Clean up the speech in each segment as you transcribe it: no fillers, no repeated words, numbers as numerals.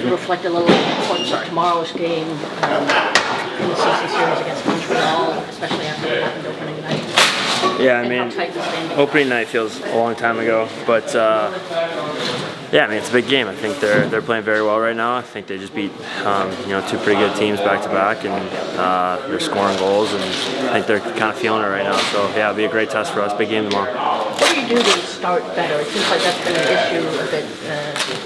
reflect a little on the importance of tomorrow's game in the season series against Montreal, especially after what happened opening night? Yeah, I mean, opening night feels a long time ago, but yeah, I mean, it's a big game. I think they're playing very well right now. I think they just beat two pretty good teams back to back, and they're scoring goals, and I think they're kind of feeling it right now. So yeah, it'll be a great test for us. Big game tomorrow. What do you do to start better? It seems like that's been an issue a bit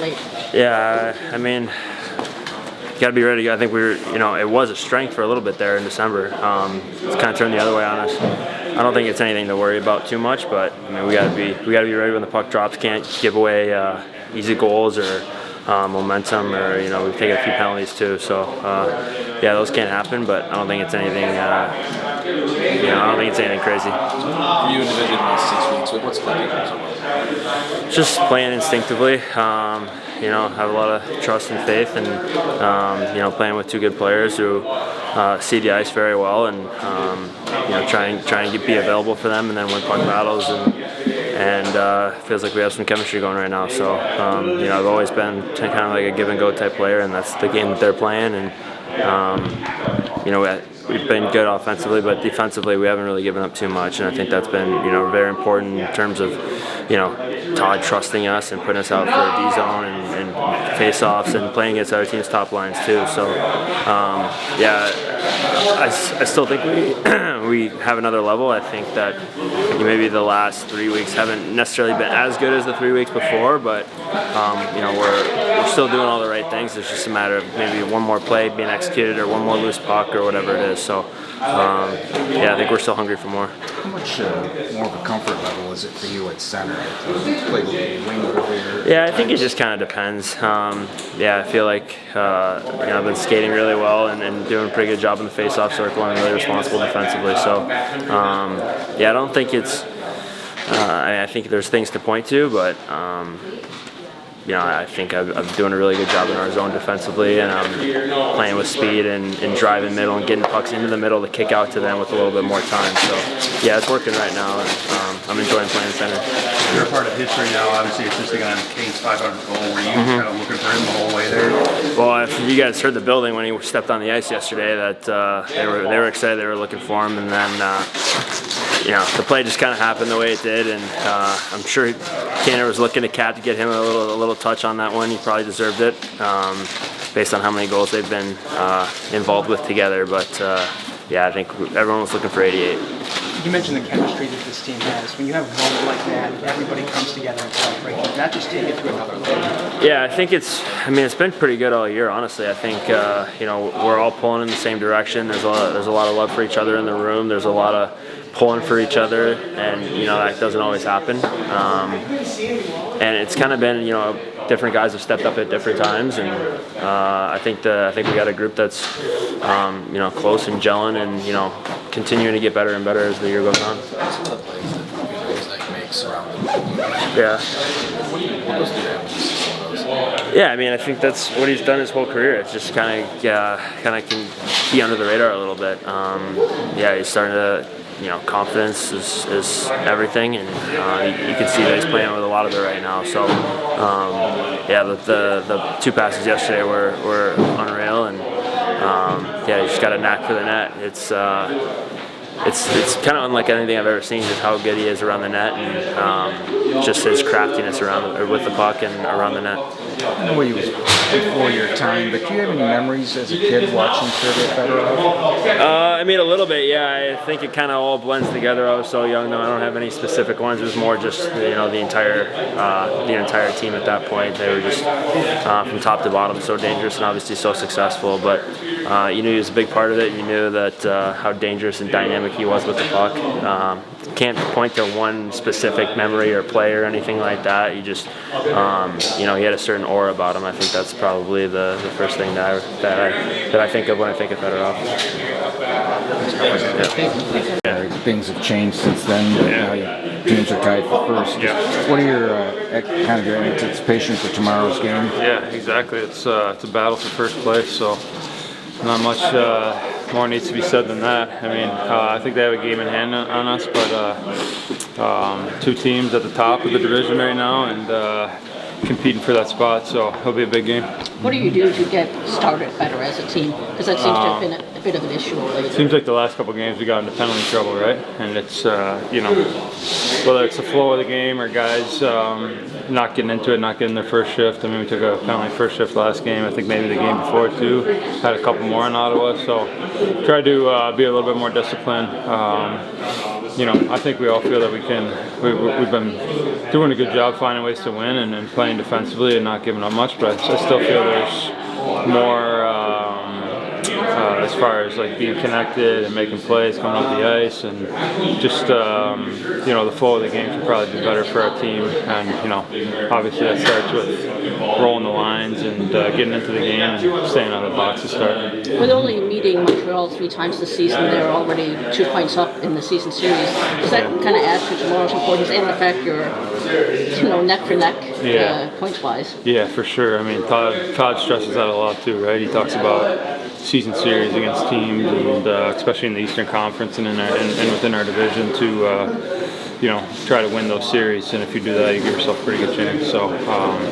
late. Yeah, I mean, you got to be ready. I think it was a strength for a little bit there in December. It's kind of turned the other way on us. I don't think it's anything to worry about too much, but I mean, we got to be ready when the puck drops. Can't give away easy goals or momentum, or we've taken a few penalties too. So yeah, those can't happen. But I don't think it's anything. I don't think it's anything crazy. For you individually in the last 6 weeks, what's clicking? Just playing instinctively. Have a lot of trust and faith, and playing with two good players who see the ice very well, and try and be available for them, and then win puck battles, and feels like we have some chemistry going right now. So I've always been kind of like a give and go type player, and that's the game that they're playing, and we've been good offensively, but defensively we haven't really given up too much, and I think that's been very important in terms of Todd trusting us and putting us out for a D zone and face-offs and playing against other teams' top lines too. So I still think we have another level. I think that maybe the last 3 weeks haven't necessarily been as good as the 3 weeks before, but we're still doing all the right things. It's just a matter of maybe one more play being executed or one more loose puck or whatever it is. So I think we're still hungry for more. How much more of a comfort level is it for you at center? Play wing earlier? Yeah, I think it just kind of depends. I feel like I've been skating really well and doing a pretty good job in the face-off circle and really responsible defensively. So I don't think it's. I think there's things to point to, but. I think I'm doing a really good job in our zone defensively, and I'm playing with speed and driving middle and getting pucks into the middle to kick out to them with a little bit more time. So, yeah, it's working right now, and I'm enjoying playing center. You're a part of history now, obviously assisting on Kane's 500th goal. Were you kind of looking for him the whole way there? Well, if you guys heard the building when he stepped on the ice yesterday, that they were excited, they were looking for him, and then the play just kind of happened the way it did, and I'm sure Kane was looking to Cap to get him a little touch on that one. He probably deserved it based on how many goals they've been involved with together. But I think everyone was looking for 88. You mentioned the chemistry that this team has. When you have a moment like that, everybody comes together and celebrates. Does that just take it to another level? Yeah, I think it's been pretty good all year, honestly. I think we're all pulling in the same direction. There's a lot of love for each other in the room. There's a lot of pulling for each other, and that doesn't always happen. And it's kind of been different guys have stepped up at different times, and I think we got a group that's close and gelling, and continuing to get better and better as the year goes on. Yeah. Yeah, I think that's what he's done his whole career. It's just kind of can be under the radar a little bit. He's starting to. Confidence is everything, and you can see that he's playing with a lot of it right now. So, the two passes yesterday were unreal, and he's just got a knack for the net. It's kind of unlike anything I've ever seen, just how good he is around the net, and just his craftiness with the puck and around the net. I know he was before your time, but do you have any memories as a kid watching Fedorov? A little bit, yeah. I think it kind of all blends together. I was so young, though. I don't have any specific ones. It was more just the entire team at that point. They were just from top to bottom so dangerous and obviously so successful. But you knew he was a big part of it. You knew that how dangerous and dynamic he was with the puck. Can't point to one specific memory or play or anything like that. You just, he had a certain aura about him. I think that's probably the first thing that I think of when I think of Fedorov. Yeah. Things have changed since then. Now teams are tied for first. What are your your anticipation for tomorrow's game? Yeah, exactly. It's a battle for first place, so not much more needs to be said than that. I think they have a game in hand on us, but two teams at the top of the division right now, and competing for that spot, so it'll be a big game. What do you do to get started better as a team? Because that seems to have been a bit of an issue lately. Seems like the last couple games we got into penalty trouble, right? And it's, you know, whether it's the flow of the game or guys not getting into it, not getting their first shift. I mean, we took a penalty first shift last game. I think maybe the game before too. Had a couple more in Ottawa, so try to be a little bit more disciplined. You know, I think we all feel that we've been doing a good job finding ways to win and playing defensively and not giving up much, but I still feel there's more as far as like being connected and making plays, coming off the ice, and just you know, the flow of the game should probably be better for our team. And you know, obviously that starts with rolling the lines and getting into the game and staying out of the box to start. With only meeting Montreal 3 times this season, they're already 2 points up in the season series. Does that kind of add to tomorrow's importance and the fact you're, you know, neck for neck points wise? Yeah, for sure. I mean, Todd stresses that a lot too, right? He talks about season series against teams, and especially in the Eastern Conference and and within our division, to you know, try to win those series. And if you do that, you give yourself a pretty good chance. So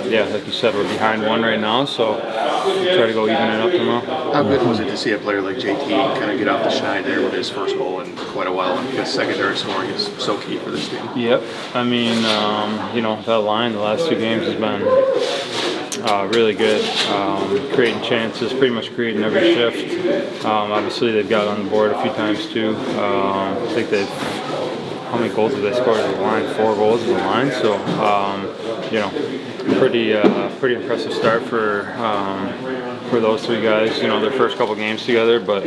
yeah, like you said, we're behind 1 right now, so try to go even it up tomorrow. How good was it to see a player like JT kind of get off the shine there with his first goal in quite a while? And his secondary scoring is so key for this team. Yep. I mean, you know, that line the last 2 games has been really good, creating chances, pretty much creating every shift. Obviously, they've got on the board a few times too. I think how many goals have they scored at the line? 4 goals at the line. So, you know, pretty impressive start for those 3 guys. You know, their first couple games together. But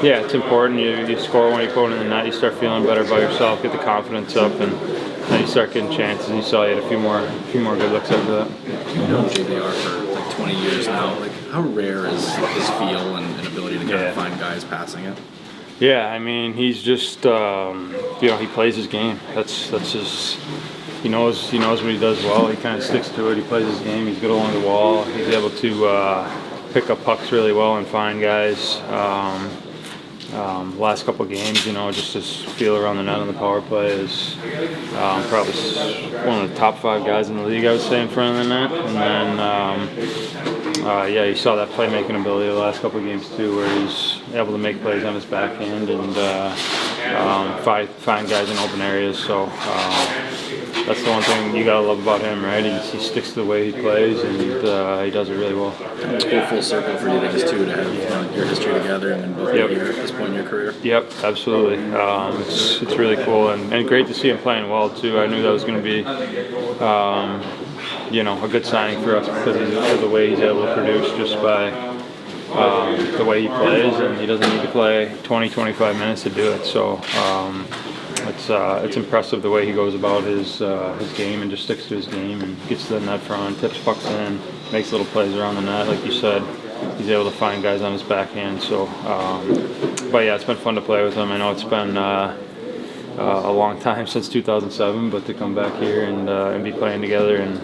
yeah, it's important. You score when you put it in the net. You start feeling better about yourself, get the confidence up, and then you start getting chances. And you saw you had a few more good looks after that. You've known JVR for like 20 years now. Like, how rare is his feel and ability to kind of find guys passing it? Yeah, I mean, he's just you know, he plays his game. That's his. He knows what he does well. He kind of sticks to it. He plays his game. He's good along the wall. He's able to pick up pucks really well and find guys. Last couple of games, you know, just his feel around the net on the power play is probably one of the top 5 guys in the league, I would say, in front of the net. And then, yeah, you saw that playmaking ability the last couple of games too, where he's able to make plays on his backhand and find guys in open areas. So that's the one thing you gotta love about him, right? He sticks to the way he plays, and he does it really well. It's a full circle for you guys too, to have, you know, your history together and then both of you at this point in your career. Yep, absolutely. It's really cool and great to see him playing well too. I knew that was going to be, you know, a good signing for us because of the way he's able to produce just by the way he plays, and he doesn't need to play 20-25 minutes to do it. So it's impressive the way he goes about his game and just sticks to his game and gets to the net front, tips pucks in, makes little plays around the net. Like you said, he's able to find guys on his backhand. So, but yeah, it's been fun to play with him. I know it's been a long time since 2007, but to come back here and be playing together and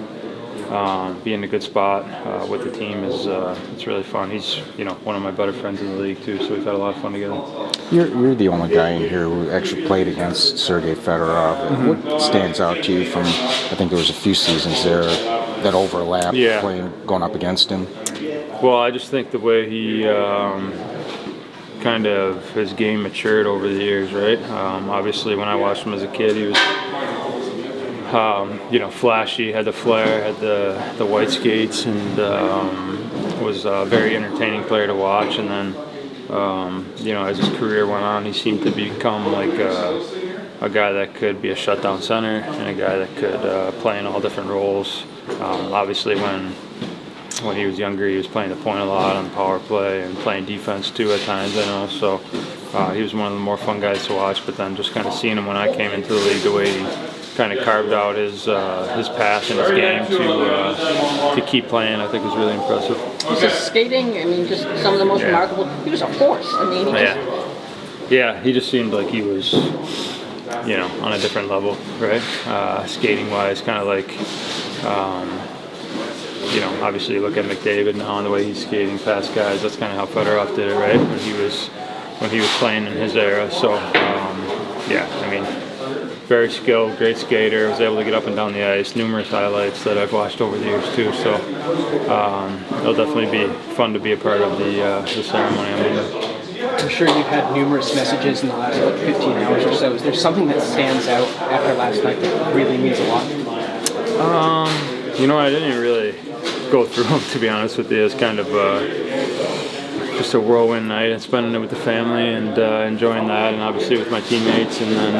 be in a good spot with the team is it's really fun. He's, you know, one of my better friends in the league too, so we've had a lot of fun together. You're the only guy in here who actually played against Sergei Fedorov. Mm-hmm. What stands out to you from, I think there was a few seasons there that overlapped going up against him? Well, I just think the way he kind of his game matured over the years, right? Obviously, when I watched him as a kid, he was you know, flashy, had the flair, had the white skates, and was a very entertaining player to watch. And then, you know, as his career went on, he seemed to become like a guy that could be a shutdown center and a guy that could play in all different roles. Obviously, when he was younger, he was playing the point a lot on the power play and playing defense too at times, I know. So he was one of the more fun guys to watch. But then just kind of seeing him when I came into the league, the way he kind of carved out his path and his game to keep playing, I think was really impressive. His skating, I mean, just some of the most remarkable. He was a force. I mean, he just seemed like he was, you know, on a different level, right? Skating wise, kind of like, you know, obviously you look at McDavid now and the way he's skating past guys. That's kind of how Fedorov did it, right? When he was playing in his era. So yeah, I mean, very skilled, great skater, was able to get up and down the ice, numerous highlights that I've watched over the years too, so it'll definitely be fun to be a part of the ceremony on Monday. I'm sure you've had numerous messages in the last 15 hours or so. Is there something that stands out after last night that really means a lot? You know, I didn't even really go through them, to be honest with you. It's kind of just a whirlwind night and spending it with the family and enjoying that, and obviously with my teammates, and then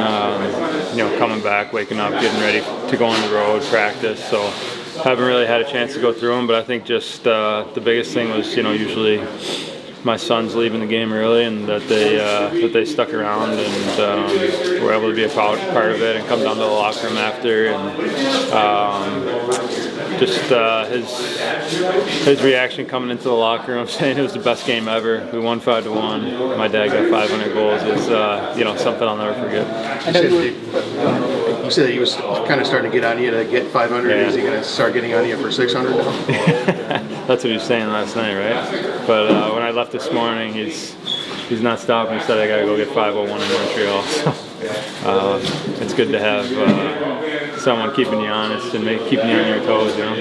you know, coming back, waking up, getting ready to go on the road, practice. So haven't really had a chance to go through them, but I think just the biggest thing was, you know, usually my son's leaving the game early, and that they stuck around and were able to be a part of it and come down to the locker room after, and just his reaction coming into the locker room saying it was the best game ever. We won 5-1. My dad got 500 goals. Is you know, something I'll never forget. You said he was kind of starting to get on you to get 500. Yeah. Is he going to start getting on you for 600 now? That's what he was saying last night, right? But when I left this morning, he's not stopping. He said I got to go get 501 in Montreal. So it's good to have someone keeping you honest and keeping you on your toes, you know.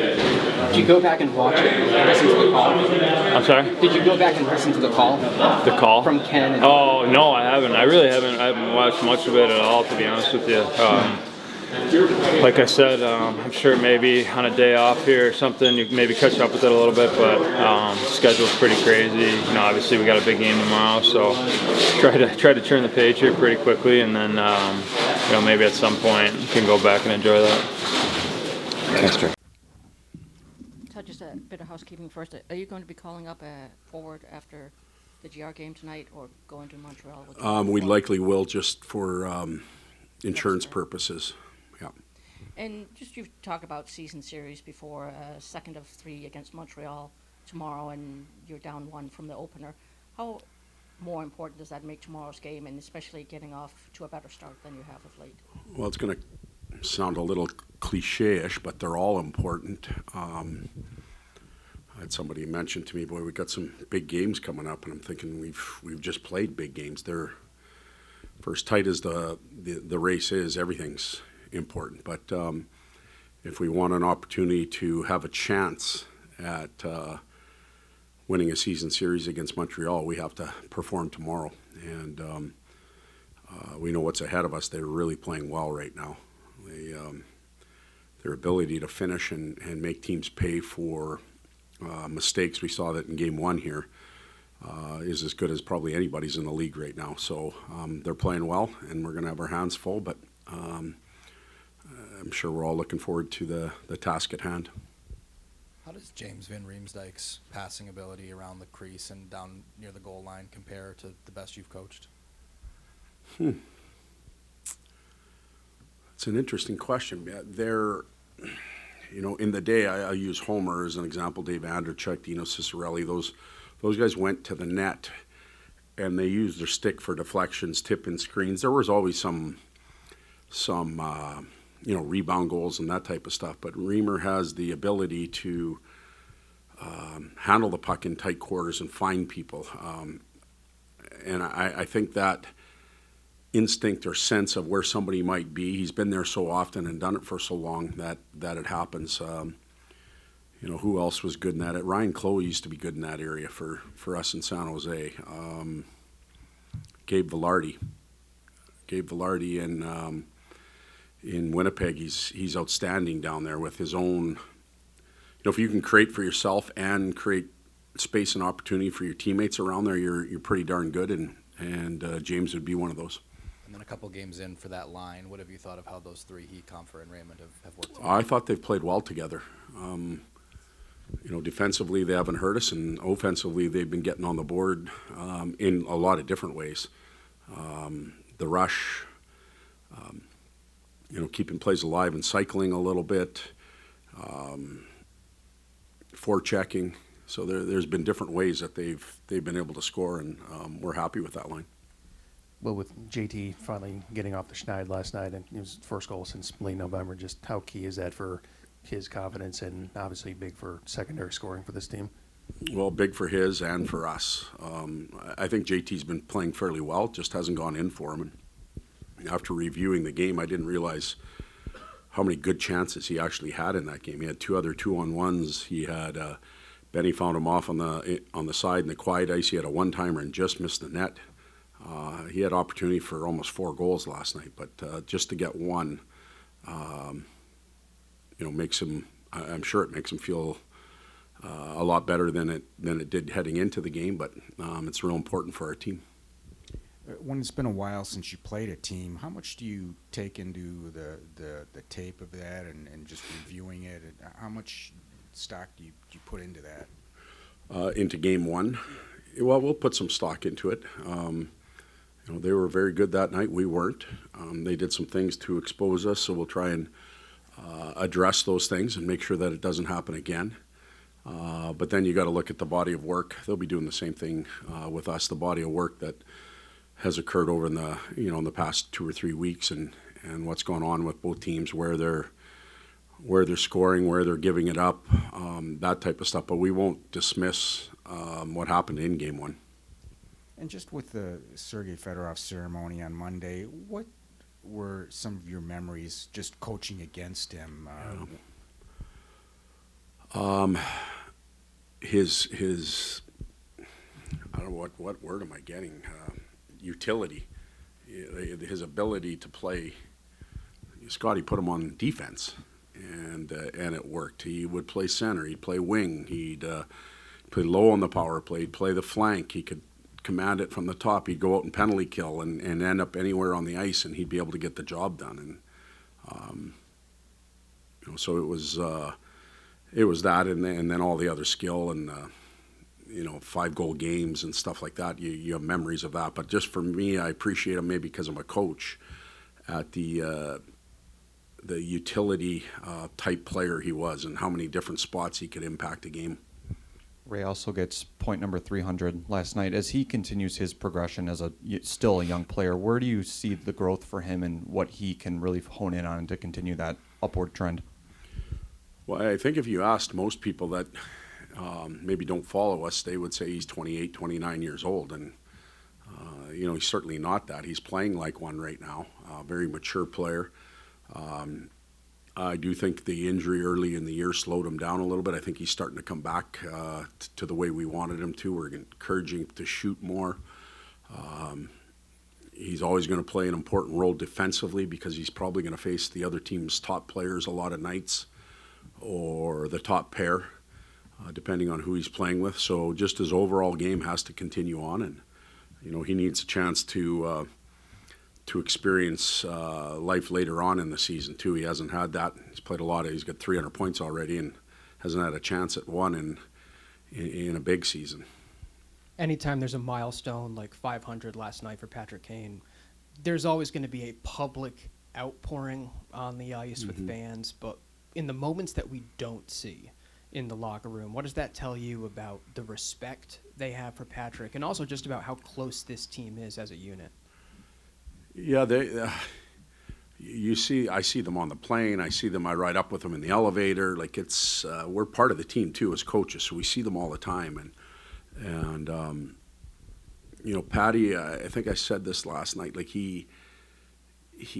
Did you go back and watch it and listen to the call? I'm sorry? Did you go back and listen to the call? The call? From Ken? And oh, no, I haven't. I really haven't. I haven't watched much of it at all, to be honest with you. Like I said, I'm sure maybe on a day off here or something, you can maybe catch up with it a little bit, but schedule's pretty crazy. You know, obviously we got a big game tomorrow, so try to turn the page here pretty quickly, and then you know, maybe at some point you can go back and enjoy that. Thanks, Trey. Todd, just a bit of housekeeping first. Are you going to be calling up a forward after the GR game tonight, or going to Montreal? We likely will, just for insurance purposes. Yeah. And just, you've talked about season series before, second of 3 against Montreal tomorrow, and you're down 1 from the opener. How more important does that make tomorrow's game, and especially getting off to a better start than you have of late? Well, it's going to sound a little cliche-ish, but they're all important. I had somebody mention to me, boy, we've got some big games coming up, and I'm thinking we've just played big games. They're, for as tight as the race is, everything's important. But if we want an opportunity to have a chance at winning a season series against Montreal, we have to perform tomorrow. And we know what's ahead of us. They're really playing well right now. Their ability to finish and make teams pay for mistakes, we saw that in Game 1 here, is as good as probably anybody's in the league right now. So they're playing well, and we're going to have our hands full, but I'm sure we're all looking forward to the task at hand. How does James Van Riemsdyk's passing ability around the crease and down near the goal line compare to the best you've coached? It's an interesting question. They're, you know, in the day, I use Homer as an example, Dave Andrechuk, Dino Ciccarelli, those guys went to the net and they used their stick for deflections, tip-in screens. There was always some you know, rebound goals and that type of stuff. But Reamer has the ability to handle the puck in tight quarters and find people. And I think that instinct or sense of where somebody might be, he's been there so often and done it for so long that it happens. You know, who else was good in that? Ryan Chloe used to be good in that area for us in San Jose. Gabe Vilardi in Winnipeg, he's outstanding down there with his own. You know, if you can create for yourself and create space and opportunity for your teammates around there, you're pretty darn good, and James would be one of those. And then a couple games in for that line, what have you thought of how those three, he, Comfer, and Raymond, have worked together? I thought they've played well together. You know, defensively they haven't hurt us, and offensively they've been getting on the board in a lot of different ways. The rush, you know, keeping plays alive and cycling a little bit, forechecking. So there's been different ways that they've been able to score, and we're happy with that line. Well, with JT finally getting off the schneid last night, and it was his first goal since late November, just how key is that for his confidence, and obviously big for secondary scoring for this team? Well, big for his and for us. I think JT's been playing fairly well, just hasn't gone in for him. And after reviewing the game, I didn't realize how many good chances he actually had in that game. He had 2 other 2-on-1s. He had Benny found him off on the side in the quiet ice. He had a one-timer and just missed the net. He had opportunity for almost 4 goals last night, but just to get one, makes him. I'm sure it makes him feel a lot better than it did heading into the game. But it's real important for our team. When it's been a while since you played a team, how much do you take into the tape of that and just reviewing it? And how much stock do you put into that? Into game one? Well, we'll put some stock into it. They were very good that night. We weren't. They did some things to expose us, so we'll try and address those things and make sure that it doesn't happen again. But then you got to look at the body of work. They'll be doing the same thing with us. The body of work that has occurred over in the past 2 or 3 weeks, and what's going on with both teams, where they're scoring, where they're giving it up, that type of stuff. But we won't dismiss what happened in game one. And just with the Sergei Fedorov ceremony on Monday, what were some of your memories just coaching against him? His I don't know what word am I getting? Utility, his ability to play. Scotty put him on defense, and it worked. He would play center, he'd play wing, he'd play low on the power play, he'd play the flank, he could command it from the top, he'd go out and penalty kill and end up anywhere on the ice, and he'd be able to get the job done. And so it was that, and then all the other skill and 5-goal games and stuff like that. You have memories of that. But just for me, I appreciate him maybe because I'm a coach at the utility type player he was, and how many different spots he could impact a game. Ray also gets point number 300 last night. As he continues his progression as still a young player, where do you see the growth for him and what he can really hone in on to continue that upward trend? Well, I think if you asked most people that maybe don't follow us, they would say he's 28, 29 years old. And, he's certainly not that. He's playing like one right now, very mature player. I do think the injury early in the year slowed him down a little bit. I think he's starting to come back to the way we wanted him to. We're encouraging him to shoot more. He's always going to play an important role defensively because he's probably going to face the other team's top players a lot of nights, or the top pair, depending on who he's playing with. So just his overall game has to continue on, and he needs a chance to experience life later on in the season too. He hasn't had that. He's played a lot. He's got 300 points already, and hasn't had a chance at one in a big season. Anytime there's a milestone like 500 last night for Patrick Kane, there's always going to be a public outpouring on the ice with fans. But in the moments that we don't see in the locker room, what does that tell you about the respect they have for Patrick, and also just about how close this team is as a unit? Yeah, I see them on the plane. I see them. I ride up with them in the elevator. Like it's, we're part of the team too as coaches, so we see them all the time. And Patty, I think I said this last night. Like he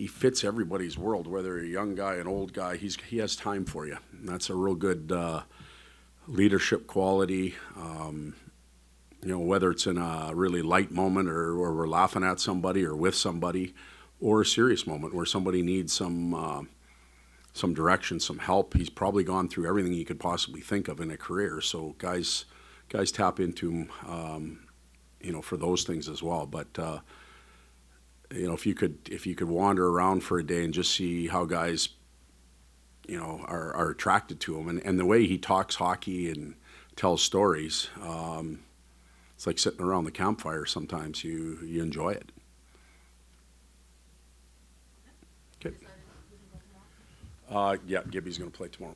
fits everybody's world, whether you're a young guy, an old guy. He has time for you, and that's a real good leadership quality. Whether it's in a really light moment or we're laughing at somebody or with somebody, or a serious moment where somebody needs some direction, some help. He's probably gone through everything he could possibly think of in a career. So guys tap into him, for those things as well. But if you could wander around for a day and just see how guys, are attracted to him, and the way he talks hockey and tells stories. It's like sitting around the campfire. Sometimes you enjoy it. Okay. Yeah, Gibby's going to play tomorrow.